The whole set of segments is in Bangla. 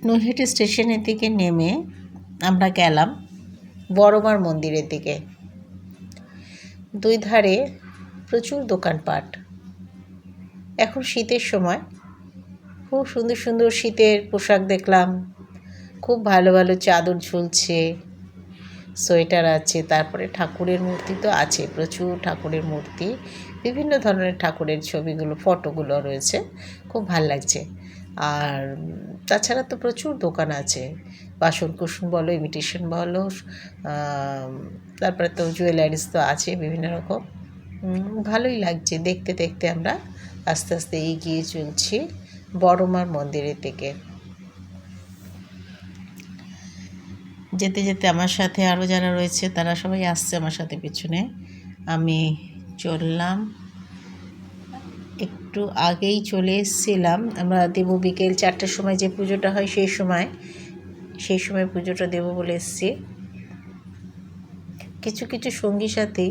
নৈহাটি স্টেশনের দিকে নেমে আমরা গেলাম বড়মার মন্দিরের দিকে। দুই ধারে প্রচুর দোকানপাট। এখন শীতের সময় খুব সুন্দর সুন্দর শীতের পোশাক দেখলাম, খুব ভালো ভালো চাদর ঝুলছে, সোয়েটার আছে, তারপরে ঠাকুরের মূর্তি তো আছে, প্রচুর ঠাকুরের মূর্তি, বিভিন্ন ধরনের ঠাকুরের ছবিগুলো, ফটোগুলো রয়েছে, খুব ভাল লাগছে। আর তাছাড়া তো প্রচুর দোকান আছে, বাসনকুসন বলো, ইমিটেশন বলো, তারপরে তো জুয়েলারিস তো আছে বিভিন্ন রকম। ভালোই লাগছে দেখতে দেখতে। আমরা আস্তে আস্তে এগিয়ে চলছি বড়মার মন্দিরের দিকে। যেতে যেতে আমার সাথে আরও যারা রয়েছে তারা সবাই আসছে আমার সাথে পিছনে। আমি চললাম, একটু আগেই চলে এসেছিলাম। আমরা দেবো বিকেল 4টার সময় যে পুজোটা হয় সেই সময় পুজোটা দেবো বলে এসেছি। কিছু কিছু সঙ্গী সাথী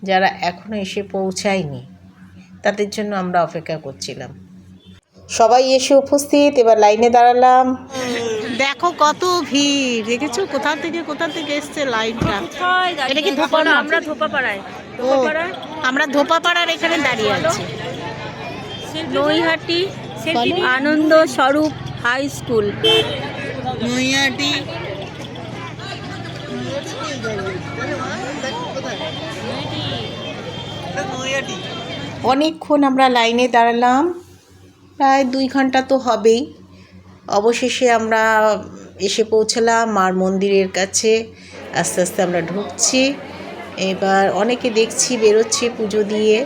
যারা এখনও এসে পৌঁছায়নি তাদের জন্য আমরা অপেক্ষা করছিলাম। সবাই এসে উপস্থিত, এবার লাইনে দাঁড়ালাম। দেখো কত ভিড়, দেখেছো কোথা থেকে এসছে লাইনটা। এটা কি ধোপাপাড়া? আমরা ধোপাপাড়ায়, আমরা ধোপাপাড়ার এখানে দাঁড়িয়ে আছি। নৈহাটি আনন্দ স্বরূপ হাই স্কুল, নৈহাটি। অনেকক্ষণ আমরা লাইনে দাঁড়ালাম, প্রায় 2 ঘন্টা তো হবেই। অবশেষে আমরা এসে পৌঁছালাম মার মন্দিরের কাছে। আস্তে আস্তে আমরা ঢুকছি। এবার অনেকে দেখছি বেরোচ্ছে পুজো দিয়ে,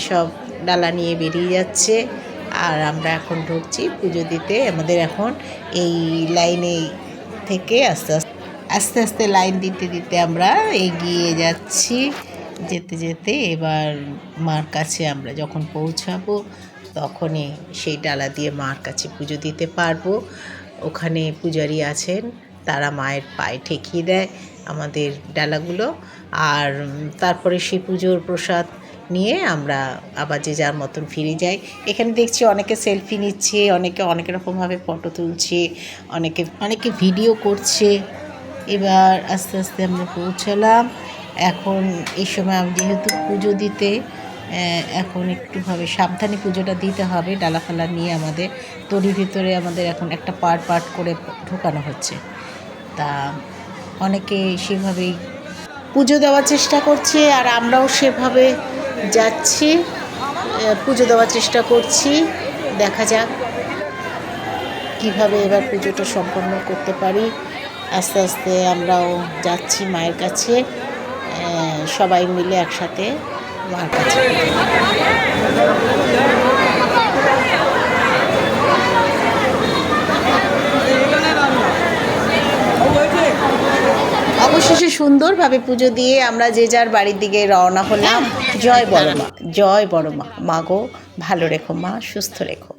সব ডালা নিয়ে বেরিয়ে যাচ্ছে, আর আমরা এখন ঢুকছি পুজো দিতে। আমাদের এখন এই লাইনে থেকে আস্তে আস্তে লাইন দিতে দিতে আমরা এগিয়ে যাচ্ছি। যেতে যেতে এবার মার কাছে আমরা যখন পৌঁছাবো তখনই সেই ডালা দিয়ে মার কাছে পুজো দিতে পারবো। ওখানে পূজারি আছেন, তারা মায়ের পায়ে ঠেকিয়ে দেয় আমাদের ডালাগুলো, আর তারপরে সেই পুজোর প্রসাদ নিয়ে আমরা আবার যে যার মতন ফিরে যাই। এখানে দেখছি অনেকে সেলফি নিচ্ছে, অনেকে অনেক রকমভাবে ফটো তুলছে, অনেকে ভিডিও করছে। এবার আস্তে আস্তে আমরা পৌঁছালাম। এখন এই সময় আমি যেহেতু পুজো দিতে, এখন একটুভাবে সাবধানে পুজোটা দিতে হবে। ডালাফালা নিয়ে আমাদের তরির ভিতরে আমাদের এখন একটা পার্ট করে ঢোকানো হচ্ছে। তা অনেকে সেভাবেই পুজো দেওয়ার চেষ্টা করছে, আর আমরাও সেভাবে যাচ্ছি, পুজো দেওয়ার চেষ্টা করছি। দেখা যাক কীভাবে এবার পুজোটা সম্পন্ন করতে পারি। আস্তে আস্তে আমরাও যাচ্ছি মায়ের কাছে, সবাই মিলে একসাথে মার কাছে। অবশেষে সুন্দরভাবে পুজো দিয়ে আমরা যে যার বাড়ির দিকে রওনা হলাম। জয় বড়মা, জয় বড়মা। মা গো ভালো রেখো, মা সুস্থ রেখো।